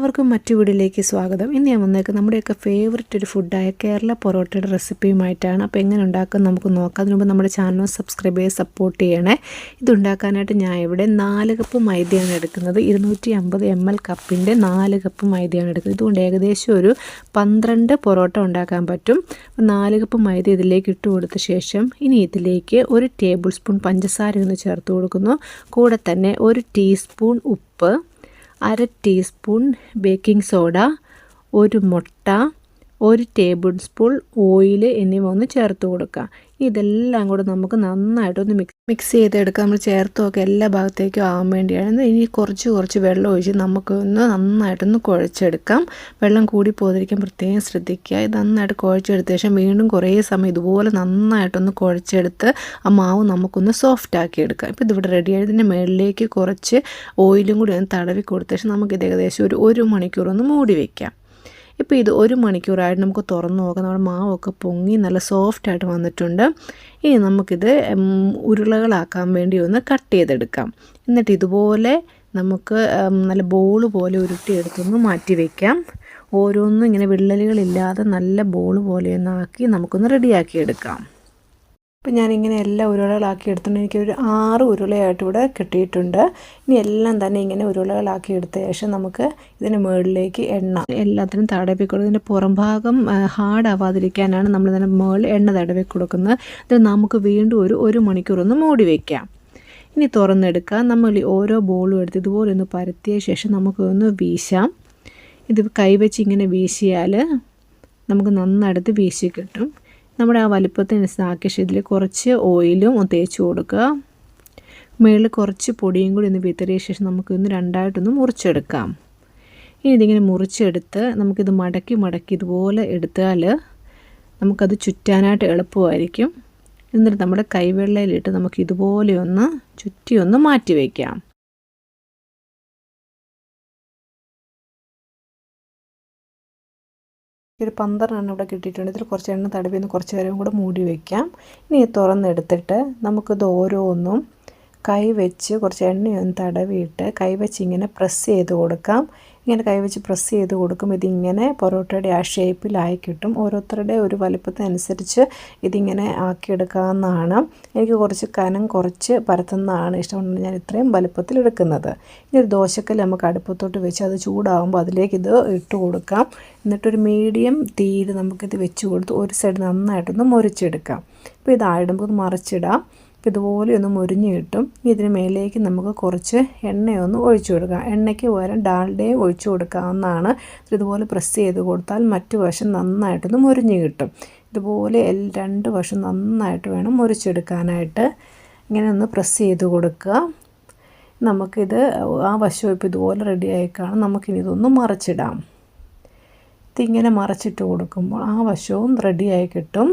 എല്ലാവർക്കും മറ്റു വീഡിയോയിലേക്ക് സ്വാഗതം. ഇന്ന് ഞാൻ വന്നേക്ക് നമ്മുടെയൊക്കെ ഫേവററ്റ് ഒരു ഫുഡായ കേരള പൊറോട്ടയുടെ റെസിപ്പിയുമായിട്ടാണ്. അപ്പോൾ എങ്ങനെ ഉണ്ടാക്കാൻ നമുക്ക് നോക്കാം. അതിന് മുമ്പ് നമ്മുടെ ചാനൽ സബ്സ്ക്രൈബ് ചെയ്ത് സപ്പോർട്ട് ചെയ്യണേ. ഇതുണ്ടാക്കാനായിട്ട് ഞാൻ ഇവിടെ 4 കപ്പ് മൈദയാണ് എടുക്കുന്നത്. 250 ml കപ്പിൻ്റെ 4 കപ്പ് മൈദയാണ് എടുക്കുന്നത്. ഇതുകൊണ്ട് ഏകദേശം ഒരു 12 പൊറോട്ട ഉണ്ടാക്കാൻ പറ്റും. 4 കപ്പ് മൈദ ഇതിലേക്ക് ഇട്ട് കൊടുത്ത ശേഷം ഇനി ഇതിലേക്ക് 1 ടേബിൾ സ്പൂൺ പഞ്ചസാര ഒന്ന് ചേർത്ത് കൊടുക്കുന്നു. കൂടെ തന്നെ 1 ടീസ്പൂൺ ഉപ്പ്, 1/2 ടീസ്പൂൺ ബേക്കിംഗ് സോഡ, 1 മുട്ട, 1 ടേബിൾ സ്പൂൺ ഓയിൽ എന്നിവ ഒന്ന് ചേർത്ത് കൊടുക്കുക. ഇതെല്ലാം കൂടെ നമുക്ക് നന്നായിട്ടൊന്ന് മിക്സ് ചെയ്തെടുക്കാം. നമ്മൾ ചേർത്തൊക്കെ എല്ലാ ഭാഗത്തേക്കും ആവാൻ വേണ്ടിയാണ്. ഇനി കുറച്ച് വെള്ളം ഒഴിച്ച് നമുക്കൊന്ന് നന്നായിട്ടൊന്ന് കുഴച്ചെടുക്കാം. വെള്ളം കൂടി പോകാതിരിക്കാൻ പ്രത്യേകം ശ്രദ്ധിക്കുക. ഇത് നന്നായിട്ട് കുഴച്ചെടുത്ത ശേഷം വീണ്ടും കുറേ സമയം ഇതുപോലെ നന്നായിട്ടൊന്ന് കുഴച്ചെടുത്ത് ആ മാവ് നമുക്കൊന്ന് സോഫ്റ്റ് ആക്കി എടുക്കാം. ഇപ്പോൾ ഇതിവിടെ റെഡിയായി. ഇതിൻ്റെ മുകളിലേക്ക് കുറച്ച് ഓയിലും കൂടി ഒന്ന് തടവി കൊടുത്ത ശേഷം നമുക്കിത് ഏകദേശം ഒരു മണിക്കൂറൊന്ന് മൂടി വയ്ക്കാം. ഇപ്പോൾ ഇത് 1 മണിക്കൂറായിട്ട് നമുക്ക് തുറന്ന് നോക്കാം. നമ്മുടെ മാവൊക്കെ പൊങ്ങി നല്ല സോഫ്റ്റായിട്ട് വന്നിട്ടുണ്ട്. ഇനി നമുക്കിത് ഉരുളകളാക്കാൻ വേണ്ടി ഒന്ന് കട്ട് ചെയ്തെടുക്കാം. എന്നിട്ട് ഇതുപോലെ നമുക്ക് നല്ല ബോൾ പോലെ ഉരുട്ടിയെടുത്തൊന്ന് മാറ്റി വയ്ക്കാം. ഓരോന്നും ഇങ്ങനെ വിള്ളലുകളില്ലാതെ നല്ല ബോൾ പോലെ ഒന്നാക്കി നമുക്കൊന്ന് റെഡിയാക്കി എടുക്കാം. അപ്പോൾ ഞാനിങ്ങനെ എല്ലാ ഉരുളകളാക്കി എടുത്തിട്ടുണ്ട്. എനിക്കൊരു 6 ഉരുളയായിട്ട് ഇവിടെ കിട്ടിയിട്ടുണ്ട്. ഇനി എല്ലാം തന്നെ ഇങ്ങനെ ഉരുളകളാക്കി എടുത്ത ശേഷം നമുക്ക് ഇതിന് മുകളിലേക്ക് എണ്ണ എല്ലാത്തിനും തടവി കൊടുക്കും. ഇതിൻ്റെ പുറം ഭാഗം ഹാർഡാവാതിരിക്കാനാണ് നമ്മൾ ഇതിൻ്റെ മുകളിൽ എണ്ണ തടവി കൊടുക്കുന്നത്. ഇത് നമുക്ക് വീണ്ടും ഒരു മണിക്കൂറൊന്ന് മൂടി വയ്ക്കാം. ഇനി തുറന്നെടുക്കാം. നമ്മൾ ഓരോ ബോളും എടുത്ത് ഇതുപോലെ ഒന്ന് പരത്തിയ ശേഷം നമുക്കൊന്ന് വീശാം. ഇത് കൈവച്ച് ഇങ്ങനെ വീശിയാൽ നമുക്ക് നന്നായിട്ട് വീശി കിട്ടും. നമ്മുടെ ആ വലിപ്പത്തിനനുസരിച്ച് ഇതിൽ കുറച്ച് ഓയിലും തേച്ച് കൊടുക്കുക. മുകളിൽ കുറച്ച് പൊടിയും കൂടി ഒന്ന് വിതറിയ ശേഷം നമുക്കൊന്ന് രണ്ടായിട്ടൊന്ന് മുറിച്ചെടുക്കാം. ഇനി ഇതിങ്ങനെ മുറിച്ചെടുത്ത് നമുക്കിത് മടക്കി ഇതുപോലെ എടുത്താൽ നമുക്കത് ചുറ്റാനായിട്ട് എളുപ്പമായിരിക്കും. എന്നിട്ട് നമ്മുടെ കൈവെള്ളയിലിട്ട് നമുക്ക് ഇതുപോലെ ഒന്ന് ചുറ്റി ഒന്ന് മാറ്റി വയ്ക്കാം. ഒരു 12 എണ്ണം ഇവിടെ കിട്ടിയിട്ടുണ്ട്. ഇതിൽ കുറച്ച് എണ്ണ തടവി ഒന്ന് കുറച്ച് നേരം കൂടെ മൂടി വയ്ക്കാം. ഇനി തുറന്നെടുത്തിട്ട് നമുക്കിത് ഓരോന്നും കൈ വെച്ച് കുറച്ച് എണ്ണയൊന്ന് തടവിയിട്ട് കൈ വെച്ച് ഇങ്ങനെ പ്രസ് ചെയ്ത് കൊടുക്കാം. ഇങ്ങനെ കൈ വെച്ച് പ്രസ് ചെയ്ത് കൊടുക്കും. ഇതിങ്ങനെ പൊറോട്ടയുടെ ആ ഷേപ്പിലായി കിട്ടും. ഓരോരുത്തരുടെ ഒരു വലിപ്പത്തിനനുസരിച്ച് ഇതിങ്ങനെ ആക്കിയെടുക്കാവുന്നതാണ്. എനിക്ക് കുറച്ച് കനം കുറച്ച് പരത്തുന്നതാണ് ഇഷ്ടമുണ്ട്. ഞാൻ ഇത്രയും വലിപ്പത്തിൽ എടുക്കുന്നത്. ഇനി ഒരു ദോശക്കല്ല് നമുക്ക് അടുപ്പത്തോട്ട് വെച്ച് അത് ചൂടാകുമ്പോൾ അതിലേക്ക് ഇത് ഇട്ട് കൊടുക്കാം. എന്നിട്ടൊരു മീഡിയം തീയിൽ നമുക്കിത് വെച്ച് കൊടുത്ത് ഒരു സൈഡ് നന്നായിട്ടൊന്ന് മുറിച്ചെടുക്കാം. ഇപ്പോൾ ഇതായിടുമ്പോൾ ഇത് മറിച്ചിടാം. അപ്പോൾ ഇതുപോലെ ഒന്ന് മുരിഞ്ഞ് കിട്ടും. ഇതിന് മേലേക്ക് നമുക്ക് കുറച്ച് എണ്ണയൊന്ന് ഒഴിച്ചു കൊടുക്കാം. എണ്ണയ്ക്ക് പകരം ഡാൽഡയും ഒഴിച്ചു കൊടുക്കാവുന്നതാണ്. ഇതുപോലെ പ്രസ് ചെയ്ത് കൊടുത്താൽ മറ്റു വശം നന്നായിട്ടൊന്ന് മുരിഞ്ഞ് കിട്ടും. ഇതുപോലെ 2 വശം നന്നായിട്ട് വേണം മുറിച്ചെടുക്കാനായിട്ട്. ഇങ്ങനെ ഒന്ന് പ്രസ് ചെയ്ത് കൊടുക്കുക. നമുക്കിത് ആ വശം ഇപ്പോൾ ഇതുപോലെ റെഡിയായി കാണും. നമുക്കിനി ഇതൊന്ന് മറിച്ചിടാം. ഇതിങ്ങനെ മറിച്ചിട്ട് കൊടുക്കുമ്പോൾ ആ വശവും റെഡിയായി കിട്ടും.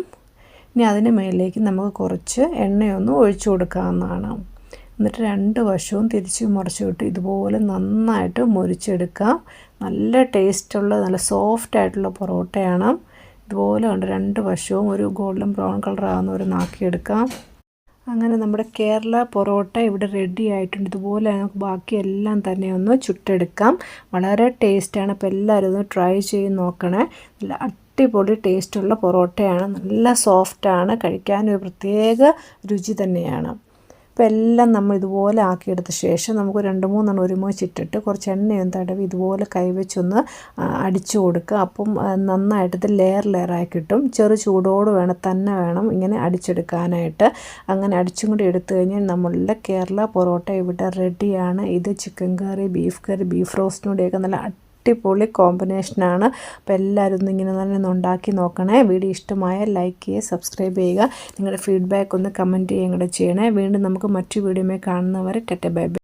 ഇനി അതിന് മേലേക്ക് നമുക്ക് കുറച്ച് എണ്ണയൊന്ന് ഒഴിച്ചു കൊടുക്കാവുന്നതാണ്. എന്നിട്ട് 2 വശവും തിരിച്ച് മറിച്ചിട്ട് ഇതുപോലെ നന്നായിട്ട് മുരിച്ചെടുക്കാം. നല്ല ടേസ്റ്റുള്ള നല്ല സോഫ്റ്റായിട്ടുള്ള പൊറോട്ടയാണ്. ഇതുപോലെ ഉണ്ട് 2 വശവും ഒരു ഗോൾഡൻ ബ്രൗൺ കളർ ആകുന്ന ഒരു നാക്കിയെടുക്കാം. അങ്ങനെ നമ്മുടെ കേരള പൊറോട്ട ഇവിടെ റെഡി ആയിട്ടുണ്ട്. ഇതുപോലെ നമുക്ക് ബാക്കി എല്ലാം തന്നെ ഒന്ന് ചുട്ടെടുക്കാം. വളരെ ടേസ്റ്റാണ്. അപ്പോൾ എല്ലാവരും ഒന്ന് ട്രൈ ചെയ്ത് നോക്കണേ. നല്ല അടിപൊളി ടേസ്റ്റുള്ള പൊറോട്ടയാണ്. നല്ല സോഫ്റ്റാണ്. കഴിക്കാൻ ഒരു പ്രത്യേക രുചി തന്നെയാണ്. അപ്പോൾ എല്ലാം നമ്മൾ ഇതുപോലെ ആക്കിയെടുത്ത ശേഷം നമുക്ക് 2-3 ഒരുമിച്ചിട്ടിട്ട് കുറച്ച് എണ്ണയൊന്ന് തടവി ഇതുപോലെ കൈവച്ചൊന്ന് അടിച്ചു കൊടുക്കുക. അപ്പം നന്നായിട്ട് ഇത് ലെയറായി കിട്ടും. ചൂടോട് വേണം ഇങ്ങനെ അടിച്ചെടുക്കാനായിട്ട്. അങ്ങനെ അടിച്ചും കൂടി എടുത്തു കഴിഞ്ഞാൽ നമ്മളുടെ കേരള പൊറോട്ട ഇവിടെ റെഡിയാണ്. ഇത് ചിക്കൻ കറി, ബീഫ് കറി, ബീഫ് റോസ്റ്റിനൂടെയൊക്കെ നല്ല അടിപൊളി കോമ്പിനേഷനാണ്. അപ്പോൾ എല്ലാവരും ഇങ്ങനെ തന്നെ ഉണ്ടാക്കി നോക്കണേ. വീഡിയോ ഇഷ്ടമായ ലൈക്ക് ചെയ്യുക, സബ്സ്ക്രൈബ് ചെയ്യുക. നിങ്ങളുടെ ഫീഡ്ബാക്ക് ഒന്ന് കമൻറ്റ് ചെയ്യുകയും കൂടെ ചെയ്യണേ. വീണ്ടും നമുക്ക് മറ്റു വീഡിയോയിൽ കാണുന്നവരെ ടാറ്റ ബൈ ബൈ.